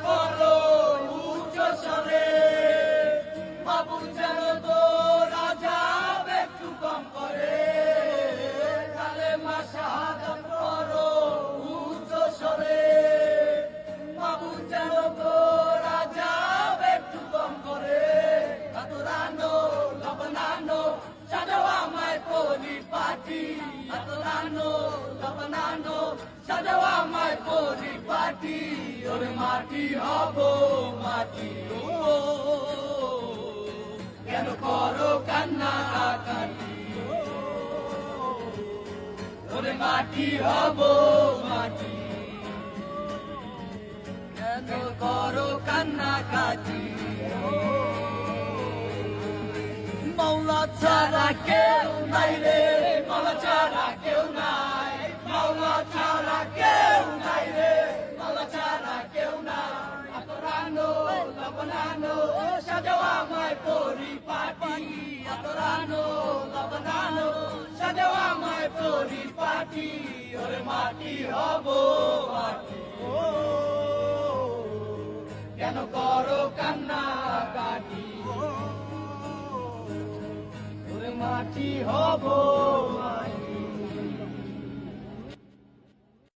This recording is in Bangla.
করো উচ্চ স্বরে, মাবুদ যেন তো রাজা একটু কম করে, কালেমা শাহাদাত করো উচ্চ স্বরে, মাবুদ যেন তো রাজা একটু কম করে, আতরানো লবনানো সাজাও আমায় পরিপাটি, আতরানো লবনানো সাজাও আমায় পরিপাটি, ওরে মাটি হব মাটি, ও কেন করো কান্না কাটি, ওরে মাটি হব মাটি, কেন করো কান্না কাটি, মাওলা ছাড়া কেউ নাই রে, মাওলা ছাড়া কেউ নাই, মাওলা ছাড়া কেউ নাই রে, মাওলা ছাড়া কেউ নাই, আতরানো লবনানো সাজাও আমায় পরিপাটি, আতরানো লবনানো সাজাও আমায় পরিপাটি, ওরে মাটি হব মাটি, ও কেন করো কান্না কাটি, মাটি হব।